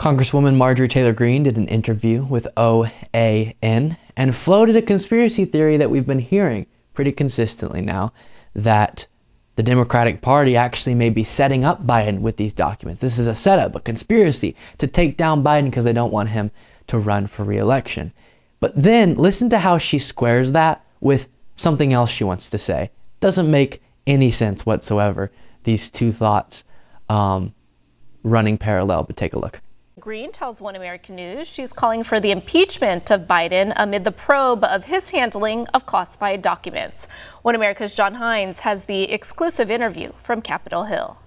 Congresswoman Marjorie Greene did an interview with OAN and floated a conspiracy theory that we've been hearing pretty consistently now, that the Democratic Party actually may be setting up Biden with these documents. This is a setup, a conspiracy to take down Biden because they don't want him to run for re-election. But then listen to how she squares that with something else she wants to say. Doesn't make any sense whatsoever, these two thoughts running parallel, but take a look. Greene tells One American News she's calling for the impeachment of Biden amid the probe of his handling of classified documents. One America's John Hines has the exclusive interview from Capitol Hill.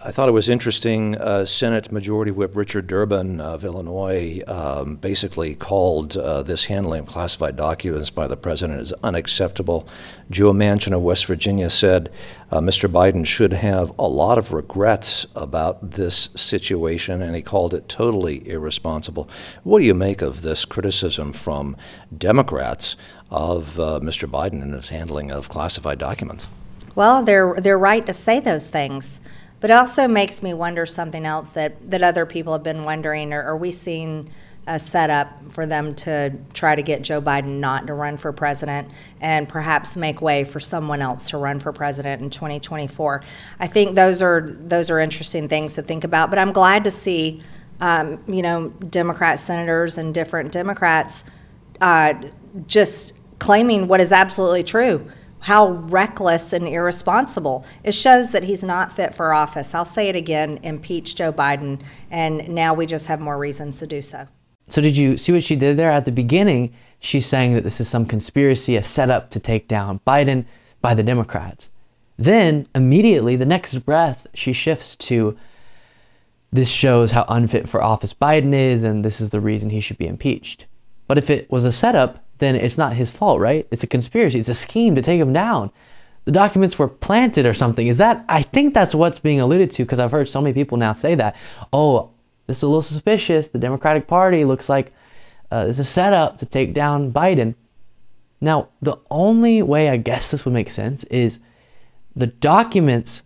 I thought it was interesting. Senate Majority Whip Richard Durbin of Illinois basically called this handling of classified documents by the president as unacceptable. Joe Manchin of West Virginia said Mr. Biden should have a lot of regrets about this situation, and he called it totally irresponsible. What do you make of this criticism from Democrats of Mr. Biden and his handling of classified documents? Well, they're right to say those things. But it also makes me wonder something else that other people have been wondering. Are we seeing a setup for them to try to get Joe Biden not to run for president and perhaps make way for someone else to run for president in 2024? I think those are interesting things to think about. But I'm glad to see, Democrat senators and different Democrats just claiming what is absolutely true. How reckless and irresponsible. It shows that he's not fit for office. I'll say it again, impeach Joe Biden, and now we just have more reasons to do so. So did you see what she did there? At the beginning, she's saying that this is some conspiracy, a setup to take down Biden by the Democrats. Then, immediately, the next breath, she shifts to, this shows how unfit for office Biden is, and this is the reason he should be impeached. But if it was a setup, then it's not his fault, right? It's a conspiracy. It's a scheme to take him down. The documents were planted or something. I think that's what's being alluded to, because I've heard so many people now say that. Oh, this is a little suspicious. The Democratic Party looks like it's a setup to take down Biden. Now, the only way I guess this would make sense is the documents,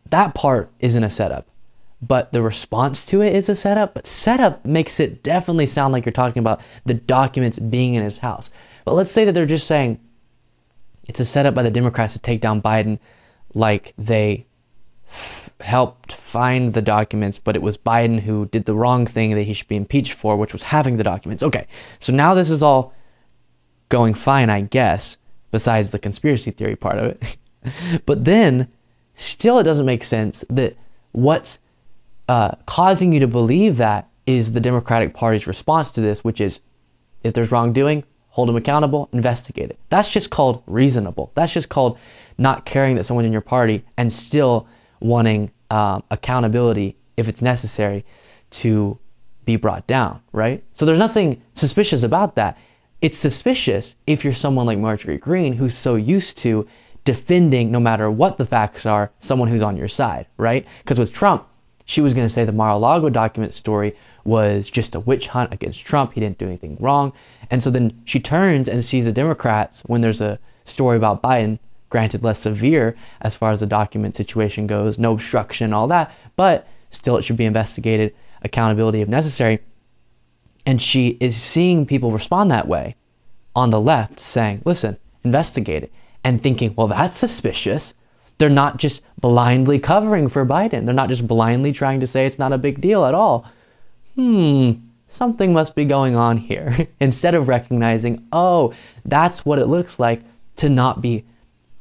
that part isn't a setup, but the response to it is a setup. But setup makes it definitely sound like you're talking about the documents being in his house. But let's say that they're just saying it's a setup by the Democrats to take down Biden, like they helped find the documents, but it was Biden who did the wrong thing that he should be impeached for, which was having the documents. Okay, so now this is all going fine, I guess, besides the conspiracy theory part of it. But then, still it doesn't make sense that what's causing you to believe that is the Democratic Party's response to this, which is, if there's wrongdoing, hold them accountable, investigate it. That's just called reasonable. That's just called not caring that someone in your party and still wanting accountability if it's necessary to be brought down, right? So there's nothing suspicious about that. It's suspicious if you're someone like Marjorie Greene, who's so used to defending, no matter what the facts are, someone who's on your side, right? Because with Trump, she was going to say the Mar-a-Lago document story was just a witch hunt against Trump. He didn't do anything wrong. And so then she turns and sees the Democrats when there's a story about Biden, granted less severe as far as the document situation goes, no obstruction, all that, but still it should be investigated, accountability if necessary. And she is seeing people respond that way on the left, saying, listen, investigate it, and thinking, well, that's suspicious. They're not just blindly covering for Biden. They're not just blindly trying to say it's not a big deal at all. Something must be going on here. Instead of recognizing, oh, that's what it looks like to not be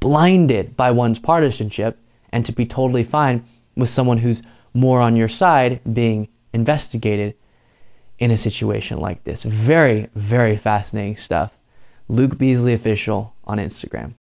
blinded by one's partisanship and to be totally fine with someone who's more on your side being investigated in a situation like this. Very, very fascinating stuff. Luke Beasley Official on Instagram.